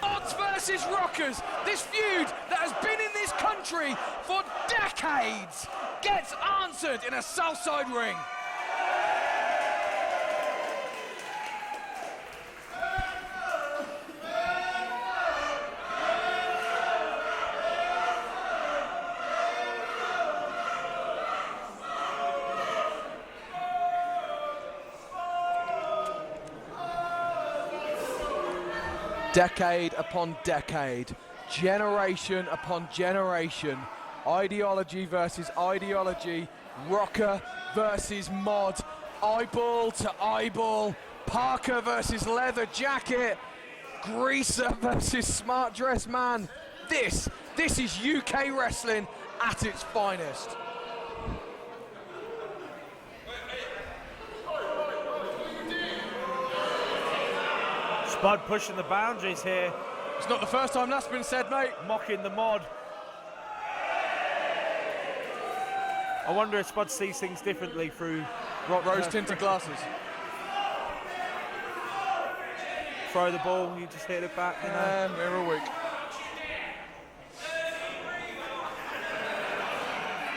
Odds versus Rockers, this feud that has been in this country for decades, gets answered in a Southside ring. Decade upon decade, generation upon generation, ideology versus ideology, rocker versus mod, eyeball to eyeball, Parker versus leather jacket, greaser versus smart dress man. This is UK wrestling at its finest. Spud pushing the boundaries here. It's not the first time that's been said, mate. Mocking the mod. I wonder if Spud sees things differently through rose-tinted glasses. Throw the ball, you just hit it back. Mirror week.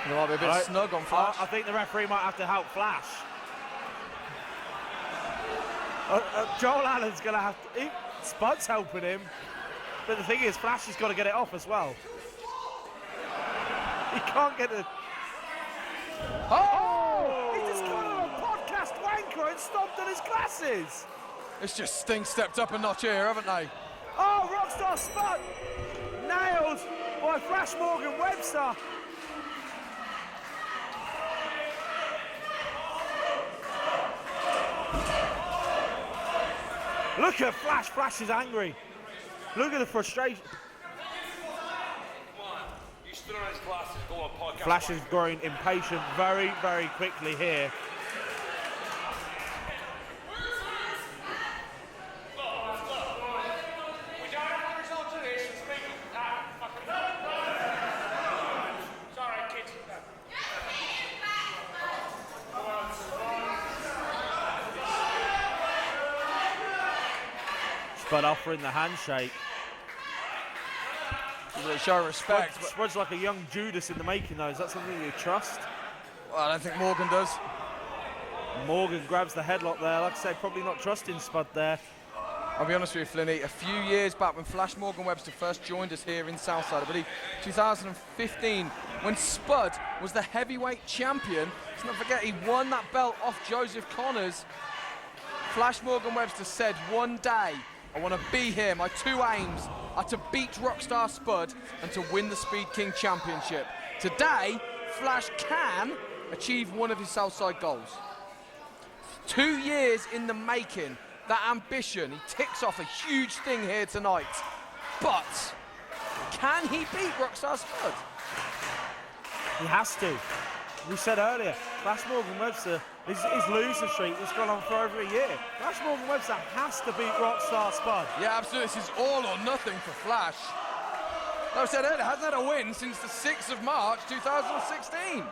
There might be a bit snug on Flash. I think the referee might have to help Flash. Joel Allen's going to have to... Spud's helping him. But the thing is, Flash has got to get it off as well. He can't get it... Oh! He just got on a podcast wanker and stomped on his glasses. It's just things stepped up a notch here, haven't they? Oh, Rockstar Spud! Nailed by Flash Morgan Webster. Look at Flash. Flash is angry. Look at the frustration. Flash is growing impatient very, very quickly here. Spud offering the handshake. They show respect. Spud's like a young Judas in the making, though. Is that something you trust? Well, I don't think Morgan does. Morgan grabs the headlock there. Like I say, probably not trusting Spud there. I'll be honest with you, Flinny. A few years back when Flash Morgan Webster first joined us here in Southside, I believe 2015, when Spud was the heavyweight champion. Let's not forget, he won that belt off Joseph Connors. Flash Morgan Webster said, one day, I want to be here. My two aims are to beat Rockstar Spud and to win the Speed King Championship. Today, Flash can achieve one of his Southside goals. 2 years in the making, that ambition. He ticks off a huge thing here tonight. But can he beat Rockstar Spud? He has to. We said earlier, Flash Morgan Webster, his losing streak has gone on for over a year. Flash Morgan Webster has to beat Rockstar Spud. Yeah, absolutely. This is all or nothing for Flash. Like I said earlier, hasn't had a win since the 6th of March, 2016.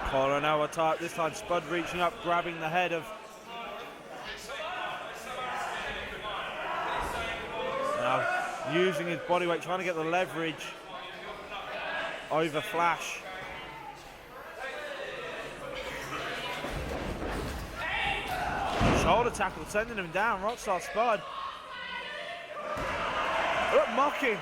Collar now attack, this time Spud reaching up, grabbing the head of... Now using his body weight, trying to get the leverage over Flash. Shoulder tackle, sending him down, Rockstar Spud. Look, mocking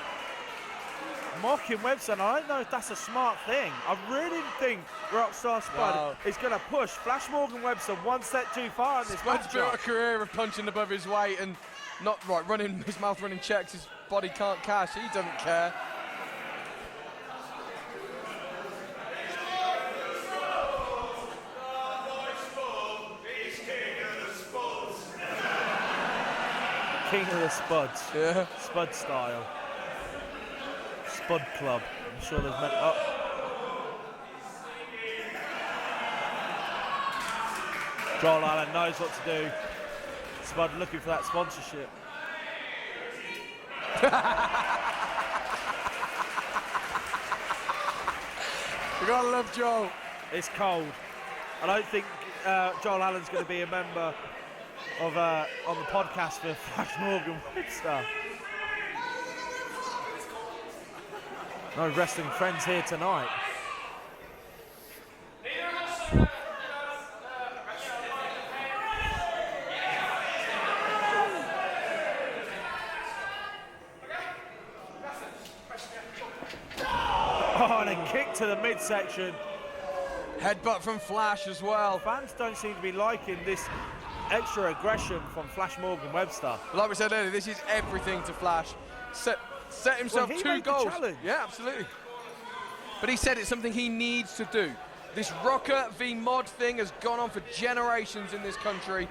Webster, and I don't know if that's a smart thing. I really think Rockstar Spud is going to push Flash Morgan Webster one step too far in this Spud's matchup. built a career of punching above his weight and not running his mouth running checks. His body can't cash. He doesn't care. King of the Spuds. Yeah. Spud style. Spud Club. I'm sure there's meant. Oh. Joel Allen knows what to do. Spud looking for that sponsorship. You gotta love Joel. It's cold. I don't think Joel Allen's going to be a member of on the podcast for Flash Morgan Webster. No wrestling friends here tonight. Oh, and a kick to the midsection. Headbutt from Flash as well. Fans don't seem to be liking this extra aggression from Flash Morgan Webster. Like we said earlier, this is everything to Flash. Set himself Well, he 2 made the goals. challenge. Yeah, absolutely. But he said it's something he needs to do. This Rocker v Mod thing has gone on for generations in this country.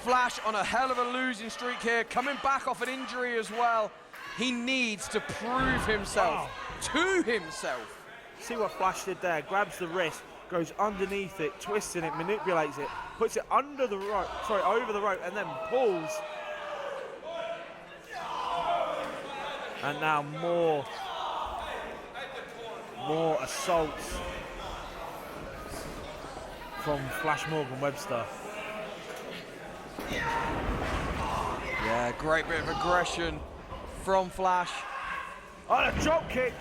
Flash on a hell of a losing streak here, coming back off an injury as well. He needs to prove himself to himself. See what Flash did there, grabs the wrist, goes underneath it, twisting it, manipulates it, puts it under the rope, sorry, over the rope, and then pulls. And now more assaults from Flash Morgan Webster. Yeah, great bit of aggression from Flash. On a drop kick,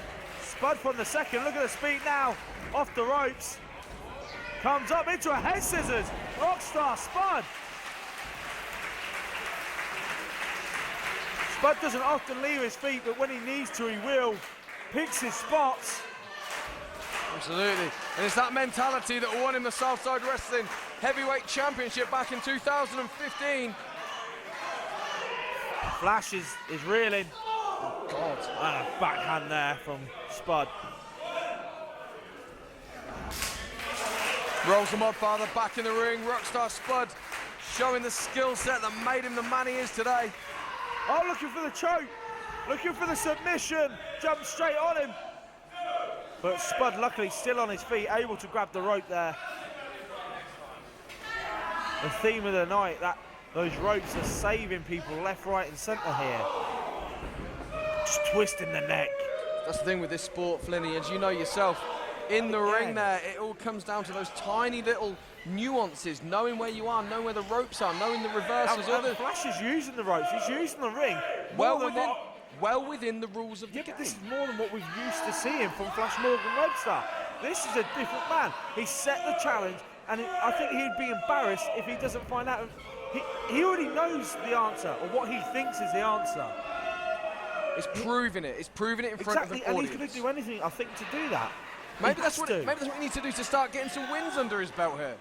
Spud from the second, look at the speed now, off the ropes. Comes up into a head scissors, Rockstar Spud. Spud doesn't often leave his feet, but when he needs to, he will. Picks his spots. Absolutely. And it's that mentality that won him the Southside Wrestling Heavyweight Championship back in 2015. Flash is reeling. Oh, God. And a backhand there from Spud. Rolls the Modfather back in the ring. Rockstar Spud showing the skill set that made him the man he is today. Oh, looking for the choke. Looking for the submission. Jumps straight on him. But Spud luckily still on his feet, able to grab the rope there. The theme of the night, that those ropes are saving people left, right and centre here. Just twisting the neck. That's the thing with this sport, Flinny, as you know yourself. In the ring there, it all comes down to those tiny little nuances, knowing where you are, knowing where the ropes are, knowing the reversals. And Flash is using the ropes, he's using the ring. Well within the rules of the game. But this is more than what we've used to seeing from Flash Morgan Webster. This is a different man. He set the challenge, and I think he'd be embarrassed if he doesn't find out. He already knows the answer, or what he thinks is the answer. It's proving it. It's proving it in front of the audience. And he's going to do anything, I think, to do that. Maybe that's what he needs to do to start getting some wins under his belt here.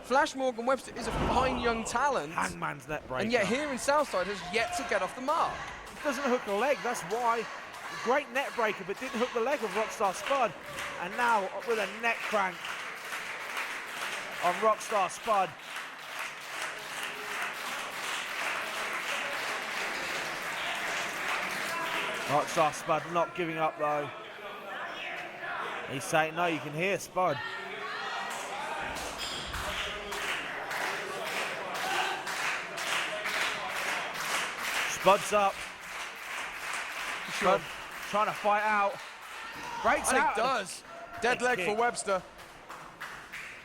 Flash Morgan Webster is a fine young talent. Hangman's net breaker. And yet here in Southside has yet to get off the mark. Doesn't hook the leg, that's why. Great net breaker, but didn't hook the leg of Rockstar Spud. And now with a neck crank on Rockstar Spud. Rockstar Spud not giving up though. He's saying no, you can hear Spud. Spud's up. Spud trying to fight out. Breaks out. He does. Dead leg for Webster.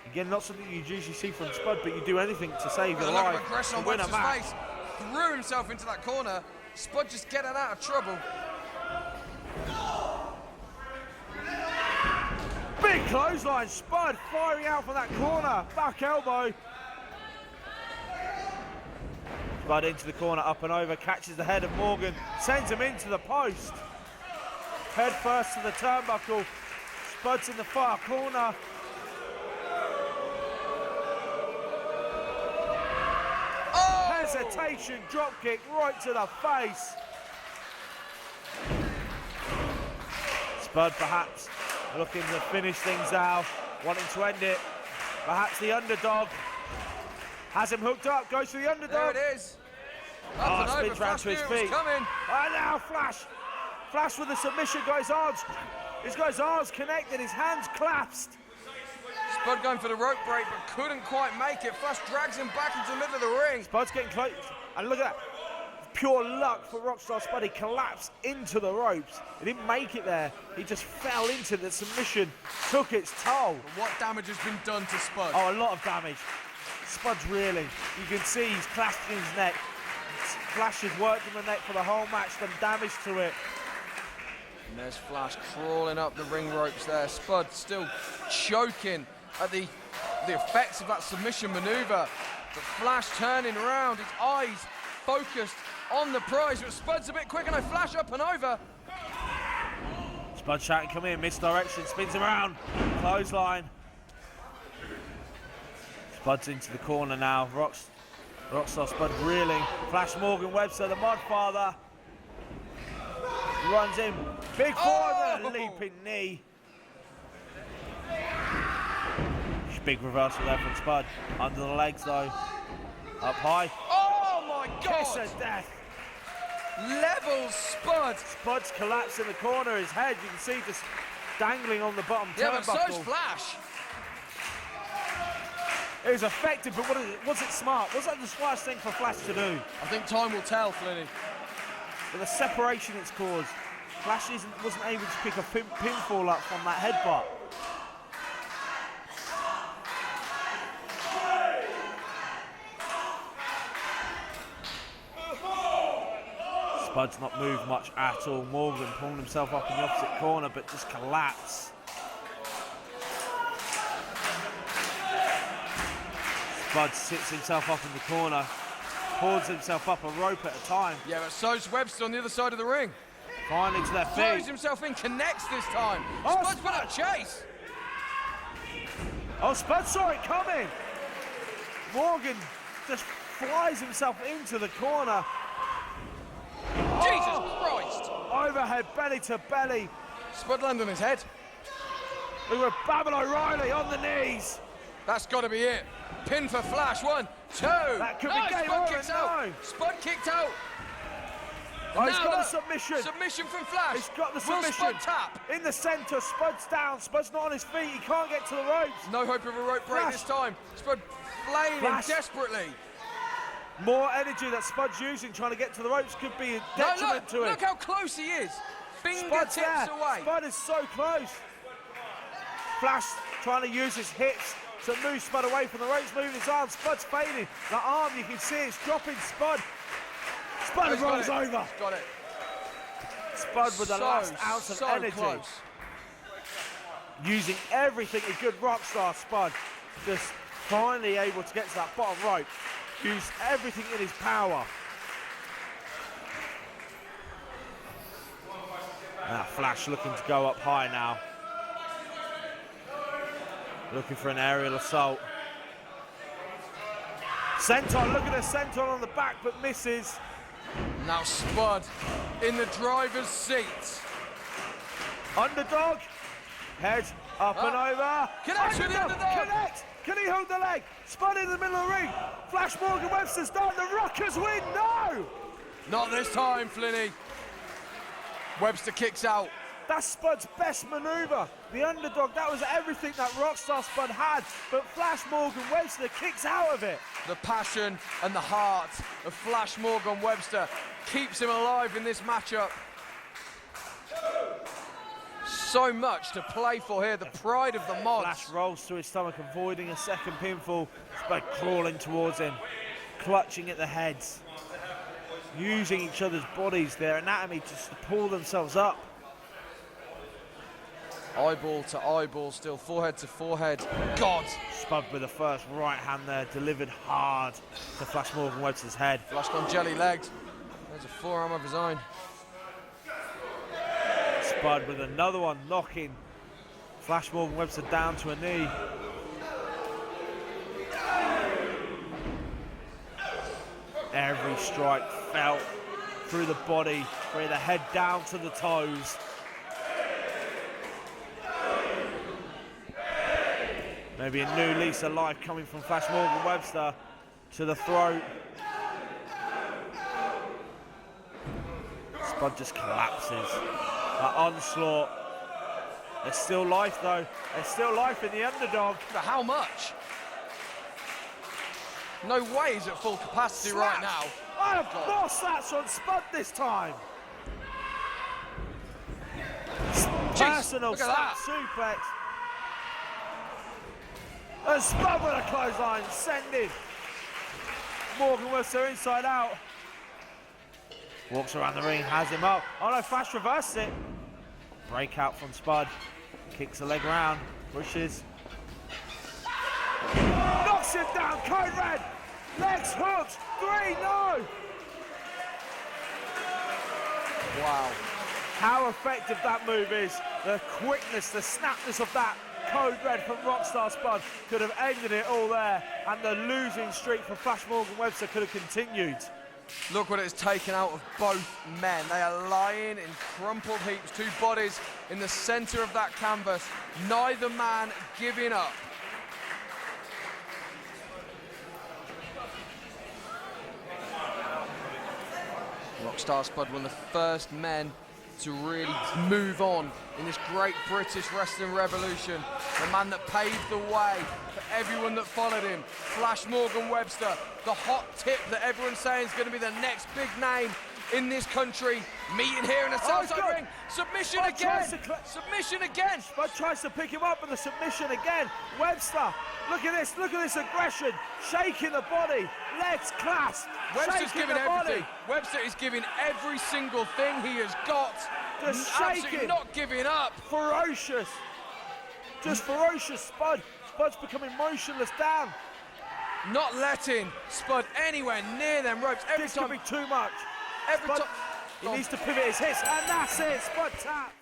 Again, not something you usually see from Spud, but you do anything to save your Look life. at aggression on Webster's face. Threw himself into that corner. Spud just getting out of trouble. Big clothesline. Spud firing out from that corner. Back elbow. Spud into the corner, up and over, catches the head of Morgan, sends him into the post. Head first to the turnbuckle. Spud's in the far corner. Oh! Hesitation, drop kick right to the face. Spud perhaps looking to finish things out, wanting to end it. Perhaps the underdog. Has him hooked up, goes for the underdog. There it is. Up and over, Spins round to his feet. Coming. And now Flash. Flash with the submission, got his arms. He's got his arms connected, his hands clasped. Spud going for the rope break, but couldn't quite make it. Flash drags him back into the middle of the ring. Spud's getting close, and look at that. Pure luck for Rockstar Spud. He collapsed into the ropes. He didn't make it there. He just fell into the submission, took its toll. What damage has been done to Spud? Oh, a lot of damage. Spud's reeling. You can see he's clasping his neck. Flash has worked in the neck for the whole match, done damage to it. And there's Flash crawling up the ring ropes there. Spud still choking at the effects of that submission maneuver. But Flash turning around, his eyes focused on the prize, but Spud's a bit quicker. No, Flash up and over. Spud shouting, come in, misdirection, spins around, clothesline. Spud's into the corner now. Rockstar Spud reeling. Flash Morgan Webster, the Mudfather, runs in. Big forward, leaping knee. Big reversal there from Spud. Under the legs though. Up high. Oh my God! Kiss of death. Levels Spud. Spud's collapsed in the corner. His head, you can see, just dangling on the bottom turnbuckle. Yeah, but so's Flash. It was effective, but was it smart? Was that the smartest thing for Flash to do? I think time will tell, Flinny. But the separation it's caused, Flash wasn't able to pick a pinfall up from that headbutt. Spud's not moved much at all. Morgan pulling himself up in the opposite corner, but just collapsed. Spud sits himself up in the corner, pulls himself up a rope at a time. Yeah, but so's Webster on the other side of the ring. Finally to their feet. Throws himself in, connects this time. Oh, Spud's put up a chase. Oh, Spud saw it coming. Morgan just flies himself into the corner. Jesus Christ! Overhead, belly to belly. Spud landed on his head. Look at Babel O'Reilly on the knees. That's got to be it. Pin for Flash. 1, 2. That could be game Spud over. kicks out. No. Spud kicked out. Oh, he's Now got look, the submission. Submission from Flash. He's got the Will submission. Spud tap? In the centre, Spud's down. Spud's not on his feet. He can't get to the ropes. No hope of a rope break Flash. this time. Spud flaming Flash. desperately. More energy that Spud's using trying to get to the ropes could be a detriment to it. Look how close he is. Spud's Fingertips there. away. Spud is so close. Flash trying to use his hips to move Spud away from the ropes, moving his arms. Spud's fading. The arm, you can see it's dropping Spud. Spud rolls over. Got it. Spud with the last ounce of energy. Close. Using everything a good Rockstar Spud. Just finally able to get to that bottom rope. Used everything in his power. Now Flash looking to go up high now. Looking for an aerial assault. Senton, look at the Senton on the back, but misses. Now Spud in the driver's seat. Underdog. Head up and over. Connects with the underdog. Connect. Can he hold the leg? Spud in the middle of the ring. Flash Morgan Webster's done. The Rockers win. No. Not this time, Flinny. Webster kicks out. That's Spud's best maneuver. The underdog, that was everything that Rockstar Spud had, but Flash Morgan Webster kicks out of it. The passion and the heart of Flash Morgan Webster keeps him alive in this matchup. So much to play for here, the pride of the mods. Flash rolls to his stomach, avoiding a second pinfall. Spud crawling towards him, clutching at the heads, using each other's bodies, their anatomy to pull themselves up. Eyeball to eyeball still, forehead to forehead. God! Spud with the first right hand there, delivered hard to Flash Morgan Webster's head. Flash gone jelly legged. There's a forearm of his own. Spud with another one, knocking Flash Morgan Webster down to a knee. Every strike felt through the body, bring the head down to the toes. Maybe a new lease of life coming from Flash Morgan Webster to the throat. Spud just collapses. That onslaught There's still life, though. There's still life in the underdog. But how much? No way he's at full capacity right now. Oh, more slaps on Spud this time. Personal look at slap that. suplex. And Spud with a clothesline, sending Morgan Webster inside out. Walks around the ring, has him up. Oh no, Flash reversed it. Breakout from Spud. Kicks the leg round, pushes. Knocks him down, code red. Legs hooked, 3, no. Wow. How effective that move is. The quickness, the snapness of that code red from Rockstar Spud could have ended it all there, and the losing streak for Flash Morgan Webster could have continued. Look what it's taken out of both men. They are lying in crumpled heaps, two bodies in the center of that canvas. Neither man giving up. Rockstar Spud, one of the first men to really move on in this great British wrestling revolution. The man that paved the way for everyone that followed him. Flash Morgan Webster, the hot tip that everyone's saying is going to be the next big name in this country. Meeting here in the Southside ring. Submission again. Submission again. Spud tries to pick him up with the submission again. Webster, look at this aggression. Shaking the body. Legs clasped. Webster's giving everything. Webster is giving every single thing he has got. Just absolutely shaking. Not giving up. Ferocious. Just ferocious Spud. Spud's becoming motionless down. Not letting Spud anywhere near them ropes. This could be too much. Every time. He needs to pivot his hits, and that's it. Spud taps.